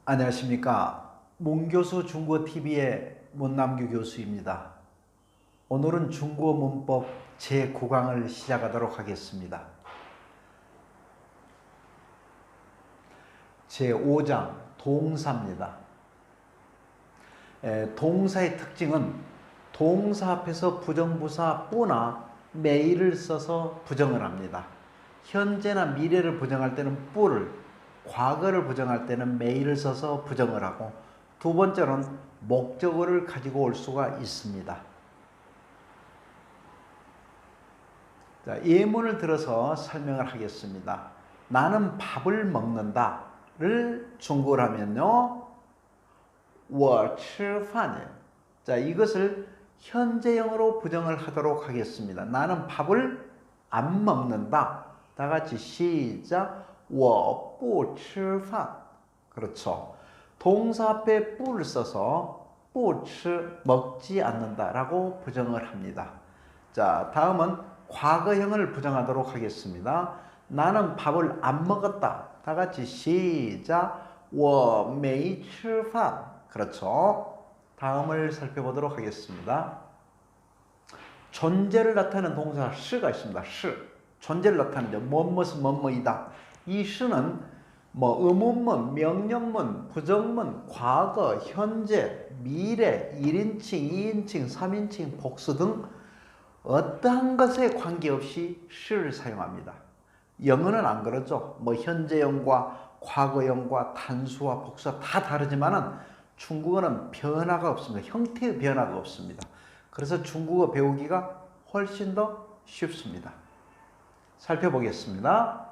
안녕하십니까. 문교수 중국어TV의 문남규 교수입니다. 오늘은 중국어 문법 제9강을 시작하도록 하겠습니다. 제5장 동사입니다. 동사의 특징은 동사 앞에서 부정부사 뿌나 매일을 써서 부정을 합니다. 현재나 미래를 부정할 때는 뿌를, 과거를 부정할 때는 매일을 써서 부정을 하고, 두 번째로는 목적어를 가지고 올 수가 있습니다. 자, 예문을 들어서 설명을 하겠습니다. 나는 밥을 먹는다를 중국어로 하면요, 我吃饭. 자, 이것을 현재형으로 부정을 하도록 하겠습니다. 나는 밥을 안 먹는다. 다 같이 시작. 我不吃饭. 그렇죠. 동사 앞에 뿌를 써서 不吃, 먹지 않는다라고 부정을 합니다. 자, 다음은 과거형을 부정하도록 하겠습니다. 나는 밥을 안 먹었다. 다 같이 시작. 我没吃饭. 그렇죠. 다음을 살펴보도록 하겠습니다. 존재를 나타내는 동사 시가 있습니다. 시. 존재를 나타내죠. 무엇은 뭐뭐이다. 이 시는 의문문, 명령문, 부정문, 과거, 현재, 미래, 1인칭, 2인칭, 3인칭, 복수 등 어떠한 것에 관계없이 시를 사용합니다. 영어는 안 그러죠. 현재형과 과거형과 단수와 복수와 다 다르지만은 중국어는 변화가 없습니다. 형태의 변화가 없습니다. 그래서 중국어 배우기가 훨씬 더 쉽습니다. 살펴보겠습니다.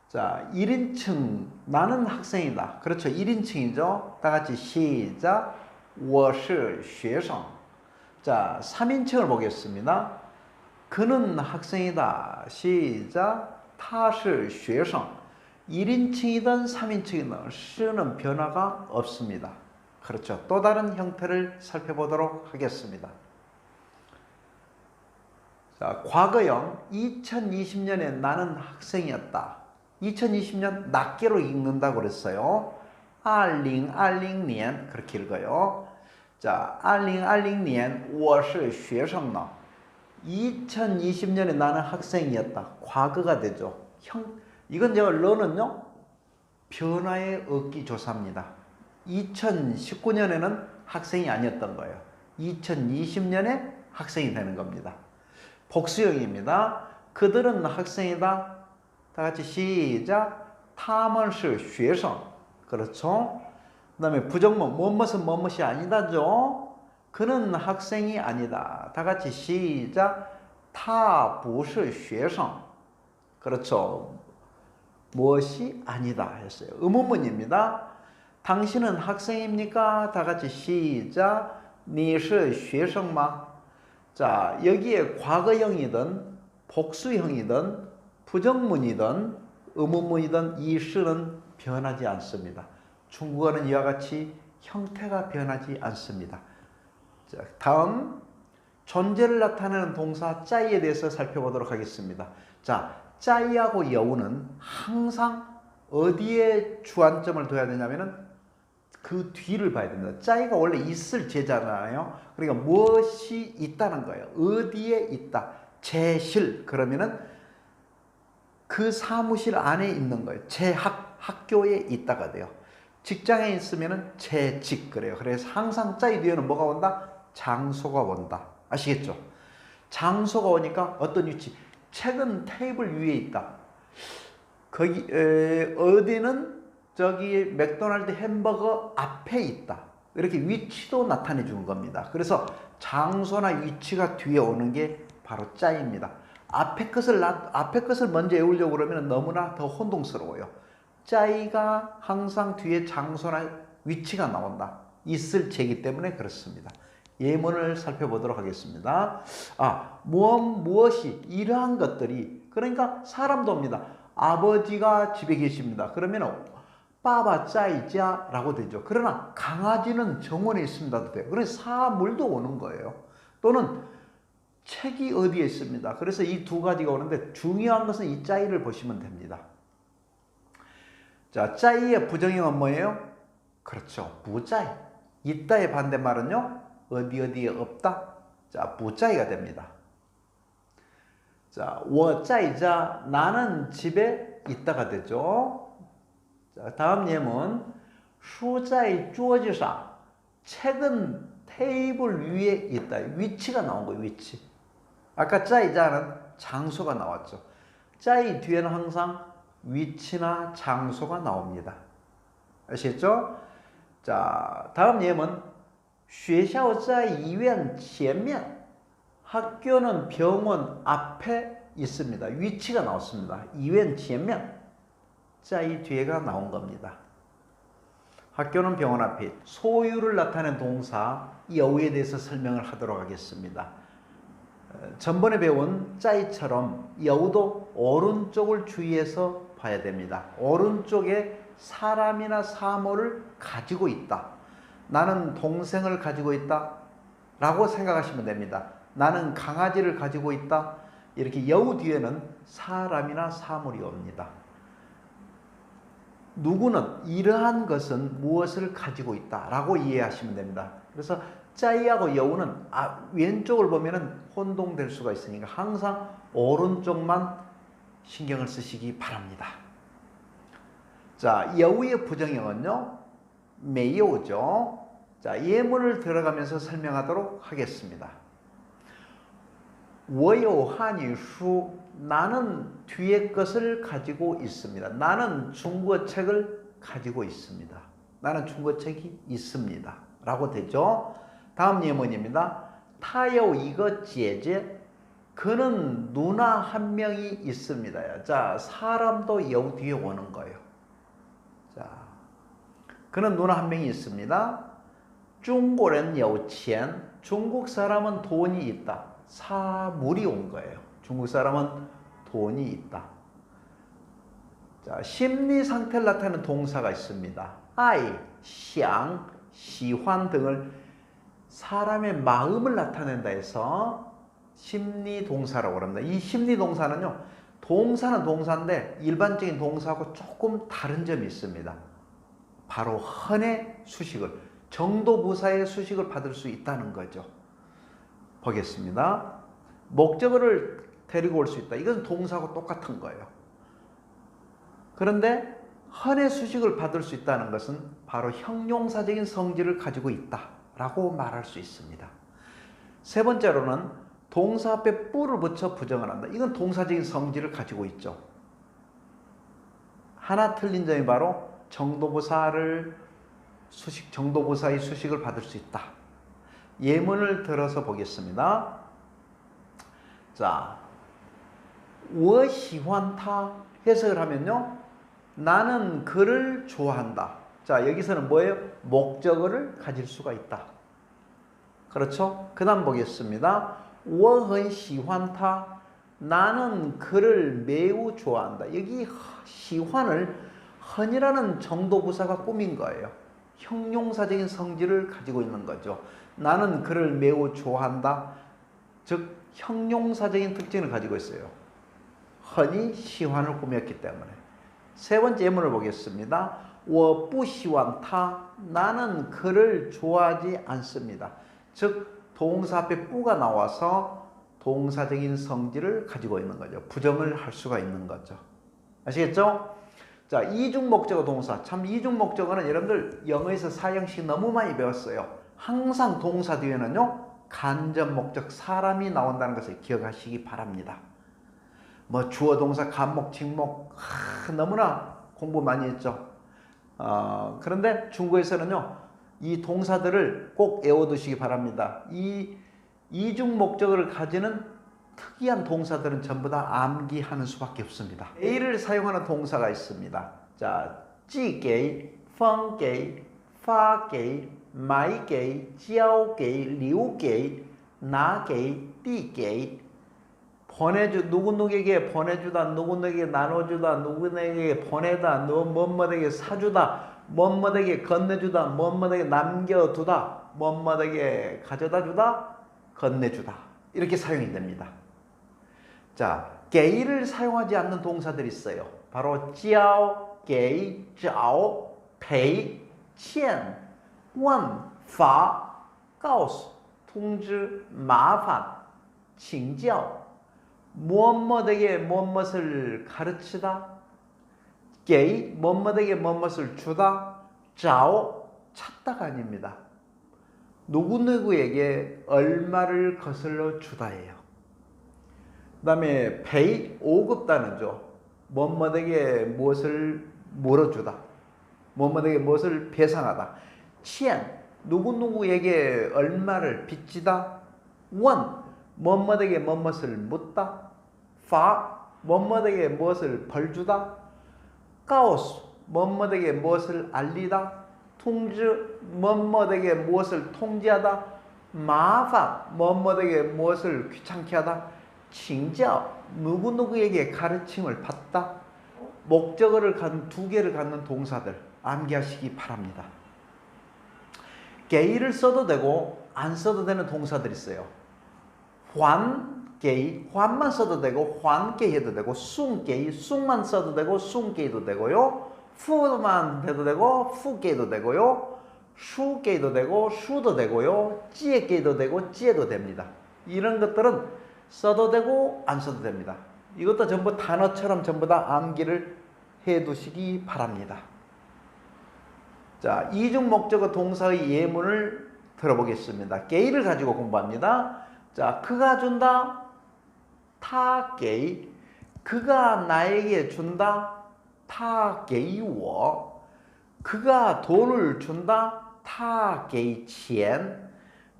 자, 1인称, 나는 학생이다. 그렇죠. 1인칭이죠. 다 같이 시작. 我是学生. 자, 3인칭을 보겠습니다. 그는 학생이다. 시작. 他是学生. 1인칭이든 3인칭이든 시는 변화가 없습니다. 그렇죠. 또 다른 형태를 살펴보도록 하겠습니다. 자, 과거형 2020년에 나는 학생이었다. 2020년 낱개로 읽는다고 그랬어요. 2020년 그렇게 읽어요. 자, 2020년 我是学生呢. 2020년에 나는 학생이었다. 과거가 되죠. 이건 러는요, 변화의 얻기 조사입니다. 2019년에는 학생이 아니었던 거예요. 2020년에 학생이 되는 겁니다. 복수형입니다. 그들은 학생이다. 다 같이 시작. 他们是学生. 그렇죠. 그 다음에 부정문, 무엇은 무엇이 아니다죠. 그는 학생이 아니다. 다 같이 시작. 他不是学生. 그렇죠. 무엇이 아니다 했어요. 의문문입니다. 당신은 학생입니까? 다 같이 시작. 你是学生吗? 자, 여기에 과거형이든 복수형이든 부정문이든 의문문이든 이 시는 변하지 않습니다. 중국어는 이와 같이 형태가 변하지 않습니다. 자, 다음 존재를 나타내는 동사 짜이에 대해서 살펴보도록 하겠습니다. 자, 짜이하고 여우는 항상 어디에 주안점을 둬야 되냐면은 그 뒤를 봐야 됩니다. 짜이가 원래 있을 제잖아요. 그러니까 무엇이 있다는 거예요. 어디에 있다. 제실 그러면은 그 사무실 안에 있는 거예요. 학교에 있다가 돼요. 직장에 있으면은 제직 그래요. 그래서 항상 짜이 뒤에는 뭐가 온다? 장소가 온다. 아시겠죠? 장소가 오니까 어떤 위치? 책은 테이블 위에 있다. 거기 어디는 저기 맥도날드 햄버거 앞에 있다. 이렇게 위치도 나타내 주는 겁니다. 그래서 장소나 위치가 뒤에 오는 게 바로 짜입니다. 앞에 것을 먼저 외우려고 그러면 너무나 더 혼동스러워요. 짜이가 항상 뒤에 장소나 위치가 나온다. 있을 제기 때문에 그렇습니다. 예문을 살펴보도록 하겠습니다. 무엇이 이러한 것들이, 그러니까 사람도 옵니다. 아버지가 집에 계십니다. 그러면 빠바 짜이자 라고 되죠. 그러나 강아지는 정원에 있습니다도 돼요. 그래서 사물도 오는 거예요. 또는 책이 어디에 있습니다. 그래서 이 두 가지가 오는데 중요한 것은 이 짜이를 보시면 됩니다. 자, 짜이의 부정형은 뭐예요? 그렇죠. 부짜이. 있다의 반대말은요? 어디에 없다? 자, 부짜이가 됩니다. 자, 我在家 나는 집에 있다가 되죠. 자, 다음 예문 书在桌子上 책은 테이블 위에 있다. 위치가 나온 거예요. 위치. 아까 在家는 장소가 나왔죠. 在 뒤에는 항상 위치나 장소가 나옵니다. 아시겠죠? 자, 다음 예문 学校在医院前面 학교는 병원 앞에 있습니다. 위치가 나왔습니다. 医院前面 在 뒤에가 나온 겁니다. 학교는 병원 앞에 소유를 나타낸 동사 여우에 대해서 설명을 하도록 하겠습니다. 전번에 배운 짜이처럼 여우도 오른쪽을 주의해서 봐야 됩니다. 오른쪽에 사람이나 사물을 가지고 있다. 나는 동생을 가지고 있다 라고 생각하시면 됩니다. 나는 강아지를 가지고 있다. 이렇게 여우 뒤에는 사람이나 사물이 옵니다. 누구는 이러한 것은 무엇을 가지고 있다 라고 이해하시면 됩니다. 그래서 짜이하고 여우는 왼쪽을 보면 혼동될 수가 있으니까 항상 오른쪽만 신경을 쓰시기 바랍니다. 자, 여우의 부정형은요, 没有죠. 자, 예문을 들어가면서 설명하도록 하겠습니다. 我有汉语书 나는 뒤에 것을 가지고 있습니다. 나는 중국어 책을 가지고 있습니다. 나는 중국어 책이 있습니다. 라고 되죠. 다음 예문입니다. 他有一个姐姐 그는 누나 한 명이 있습니다. 자, 사람도 여우 뒤에 오는 거예요. 자, 그는 누나 한 명이 있습니다. 中国人有钱 중국 사람은 돈이 있다. 사물이 온 거예요. 중국 사람은 돈이 있다. 자, 심리 상태를 나타내는 동사가 있습니다. 爱, 想, 喜欢 등을 사람의 마음을 나타낸다 해서 심리 동사라고 합니다. 이 심리 동사는요, 동사는 동사인데 일반적인 동사하고 조금 다른 점이 있습니다. 바로 헌의 수식을, 정도부사의 수식을 받을 수 있다는 거죠. 보겠습니다. 목적어를 데리고 올 수 있다. 이건 동사하고 똑같은 거예요. 그런데 헌의 수식을 받을 수 있다는 것은 바로 형용사적인 성질을 가지고 있다라고 말할 수 있습니다. 세 번째로는 동사 앞에 뿔을 붙여 부정을 한다. 이건 동사적인 성질을 가지고 있죠. 하나 틀린 점이 바로 정도부사의 수식을 받을 수 있다. 예문을 들어서 보겠습니다. 자, 我喜欢他 해석을 하면요, 나는 그를 좋아한다. 자, 여기서는 뭐예요? 목적어를 가질 수가 있다. 그렇죠? 그 다음 보겠습니다. 我很喜欢他 나는 그를 매우 좋아한다. 여기 시환을 헌이라는 정도부사가 꾸민 거예요. 형용사적인 성질을 가지고 있는 거죠. 나는 그를 매우 좋아한다. 즉 형용사적인 특징을 가지고 있어요. 헌이 시환을 꾸몄기 때문에. 세 번째 예문을 보겠습니다. 我不喜欢他 나는 그를 좋아하지 않습니다. 즉 동사 앞에 뿌가 나와서 동사적인 성질을 가지고 있는 거죠. 부정을 할 수가 있는 거죠. 아시겠죠? 자, 이중 목적어 동사. 참 이중 목적어는 여러분들 영어에서 4형식 너무 많이 배웠어요. 항상 동사 뒤에는요, 간접 목적 사람이 나온다는 것을 기억하시기 바랍니다. 뭐 주어 동사 간목 직목 너무나 공부 많이 했죠. 그런데 중국에서는요, 이 동사들을 꼭 외워두시기 바랍니다. 이 이중 목적어를 가지는 특이한 동사들은 전부 다 암기하는 수밖에 없습니다. A를 사용하는 동사가 있습니다. 자, 寄给, 分给, 发给, 买给, 交给, 留给, 拿给, 递给. 누구누구에게 보내주다, 누구누구에게 나눠주다, 누구누구에게 보내다, 뭐뭐에게 사주다, 뭐뭐에게 건네주다, 뭐뭐에게 남겨두다, 뭐뭐에게 가져다주다, 건네주다. 이렇게 사용이 됩니다. 자, 게이를 사용하지 않는 동사들이 있어요. 바로 交,给找赔欠问罚告诉通知麻烦请教무엇에게 무엇을 가르치다给무엇에게 무엇을 주다 找 찾다가 아닙니다. 누구누구에게 얼마를 거슬러 주다예요. 그 다음에 pay 5급 단어죠. 무엇에게 무엇을 물어주다. 무엇에게 무엇을 배상하다. 치안 누구누구에게 얼마를 빚지다. 원 무엇에게 무엇을 묻다. 파 무엇에게 무엇을 벌주다. 가오스 무엇에게 무엇을 알리다. 통즈 무엇에게 무엇을 통지하다. 마烦무엇에게 무엇을 귀찮게 하다. 칭教누구누구에게 가르침을 받다. 목적어를 갖는 두 개를 갖는 동사들 암기하시기 바랍니다. 게이를 써도 되고 안 써도 되는 동사들이 있어요. 환게이 환만 써도 되고 환게이 해도 되고 숭게이 숭만 써도 되고 숭게이도 되고요. 푸만 해도 되고 푸게이도 되고요. 슈게이도 되고 슈도 되고요. 찌에게이도 되고 찌에도 됩니다. 이런 것들은 써도 되고 안 써도 됩니다. 이것도 전부 단어처럼 전부 다 암기를 해 두시기 바랍니다. 자, 이중 목적어 동사의 예문을 들어보겠습니다. 게이를 가지고 공부합니다. 자, 그가 준다. 타 게이. 그가 나에게 준다. 타 게이 워. 그가 돈을 준다. 타 게이 첸.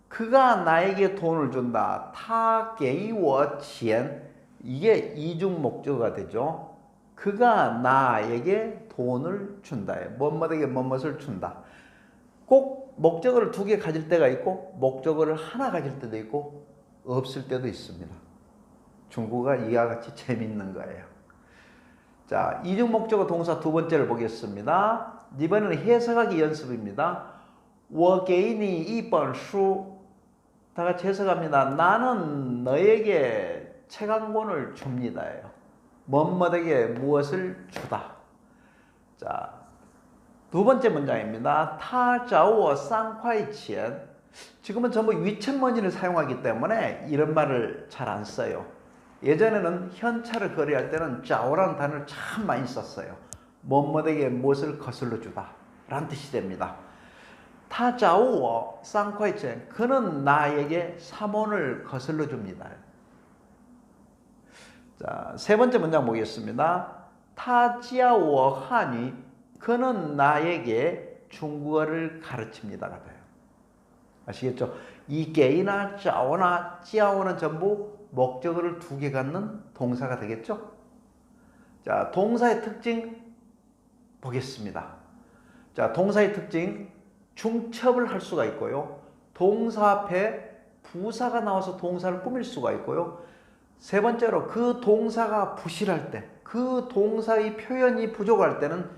그가 나에게 돈을 준다. 타 게이 워 첸. 이게 이중 목적어가 되죠. 그가 나에게 돈을 준다. 무엇에게 무엇을 준다. 꼭 목적어를 두 개 가질 때가 있고 목적어를 하나 가질 때도 있고 없을 때도 있습니다. 중국어가 이와 같이 재밌는 거예요. 자, 이중 목적어 동사 두 번째를 보겠습니다. 이번에는 해석하기 연습입니다. 我给你一本书. 다 같이 해석합니다. 나는 너에게 책 한 권을 줍니다예요. 무엇에게 무엇을 주다. 자, 두 번째 문장입니다. 他找我3块钱. 지금은 전부 위천문의를 사용하기 때문에 이런 말을 잘 안 써요. 예전에는 현찰을 거래할 때는 找라는 단어를 참 많이 썼어요. 무엇에게 무엇을 거슬러 주다 라는 뜻이 됩니다. 他找我3块钱. 그는 나에게 3원을 거슬러 줍니다. 자, 세 번째 문장 보겠습니다. 他教我汉语. 그는 나에게 중국어를 가르칩니다가 돼요. 아시겠죠? 이 게이나 짜오나 찌아오는 전부 목적어를 두 개 갖는 동사가 되겠죠? 자, 동사의 특징 보겠습니다. 자, 동사의 특징 중첩을 할 수가 있고요. 동사 앞에 부사가 나와서 동사를 꾸밀 수가 있고요. 세 번째로 그 동사가 부실할 때, 그 동사의 표현이 부족할 때는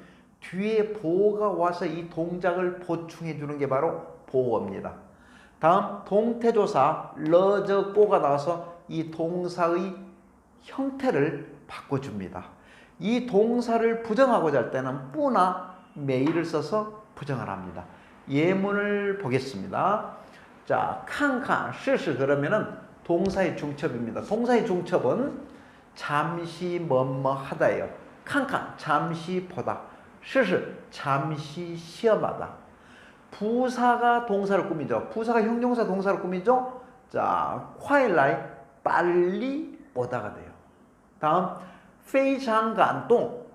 뒤에 보어가 와서 이 동작을 보충해 주는 게 바로 보어입니다. 다음 동태조사 러저꼬가 나와서 이 동사의 형태를 바꿔줍니다. 이 동사를 부정하고자 할 때는 뿌나 메이를 써서 부정을 합니다. 예문을 보겠습니다. 자, 칸칸 시시 그러면은 동사의 중첩입니다. 동사의 중첩은 잠시 뭐뭐 하다예요. 칸칸 잠시 보다. 시시 잠시 시험하다. 부사가 동사를 꾸미죠. 부사가 형용사 동사를 꾸미죠. 자, 快来 빨리 오다가 돼요. 다음 非常感动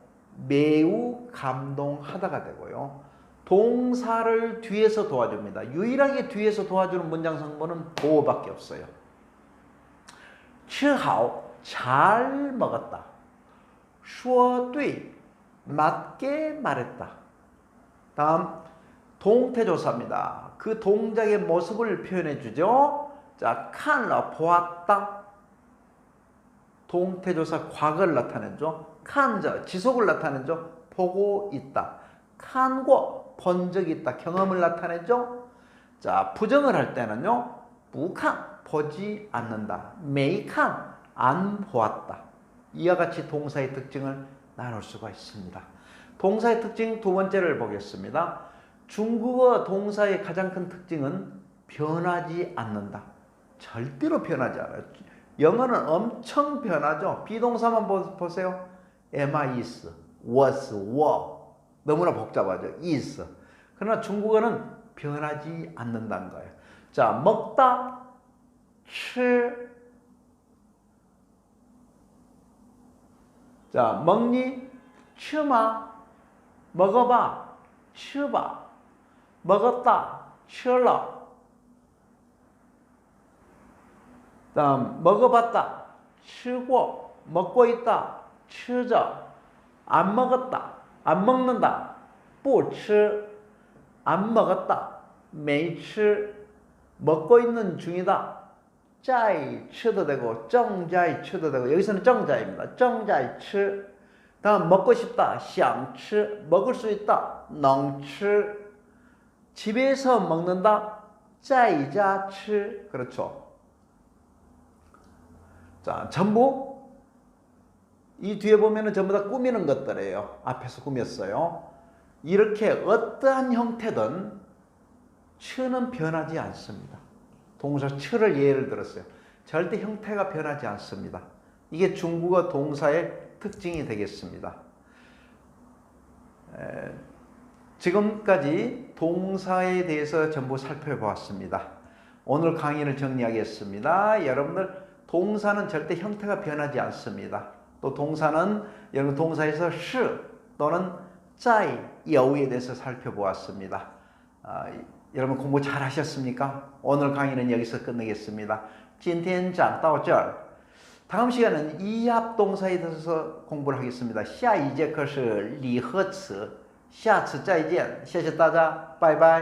매우 감동하다가 되고요. 동사를 뒤에서 도와줍니다. 유일하게 뒤에서 도와주는 문장 성분은 보어밖에 없어요. 吃好 잘 먹었다. 说对 맞게 말했다. 다음 동태조사입니다. 그 동작의 모습을 표현해 주죠. 자, 看了 보았다. 동태조사 과거를 나타내죠. 看着 지속을 나타내죠. 보고 있다. 看过 본 적이 있다. 경험을 나타내죠. 자, 부정을 할 때는요. 不看 보지 않는다. 没看 안 보았다. 이와 같이 동사의 특징을 나눌 수가 있습니다. 동사의 특징 두 번째를 보겠습니다. 중국어 동사의 가장 큰 특징은 변하지 않는다. 절대로 변하지 않아요. 영어는 엄청 변하죠. 비동사만 보세요. am, is, was, were. 너무나 복잡하죠. is. 그러나 중국어는 변하지 않는다는 거예요. 자, 먹다, 吃. 자, 먹니? 吃吗? 먹어봐, 吃吧. 먹었다, 吃了. 다음 먹어봤다, 吃过. 먹고 있다, 吃着. 안 먹었다, 안 먹는다, 不吃. 안 먹었다, 没吃. 먹고 있는 중이다, 在吃도 되고 正在吃도 되고 여기서는 正在입니다. 正在吃. 다음 먹고 싶다, 想吃. 먹을 수 있다, 能吃. 집에서 먹는다, 在家吃. 그렇죠. 자, 전부 이 뒤에 보면은 전부 다 꾸미는 것들이에요. 앞에서 꾸몄어요. 이렇게 어떠한 형태든 츠는 변하지 않습니다. 동사 츠를 예를 들었어요. 절대 형태가 변하지 않습니다. 이게 중국어 동사의 특징이 되겠습니다. 지금까지 동사에 대해서 전부 살펴보았습니다. 오늘 강의를 정리하겠습니다. 여러분들 동사는 절대 형태가 변하지 않습니다. 또 동사는 여러분 동사에서 是 또는 在, 여우에 대해서 살펴보았습니다. 여러분 공부 잘 하셨습니까? 오늘 강의는 여기서 끝내겠습니다. 今天讲到这儿. 다음 시간은 이합 동사에 대해서 공부를 하겠습니다. 下一节课是理和词. 下次再见. 谢谢大家. 拜拜.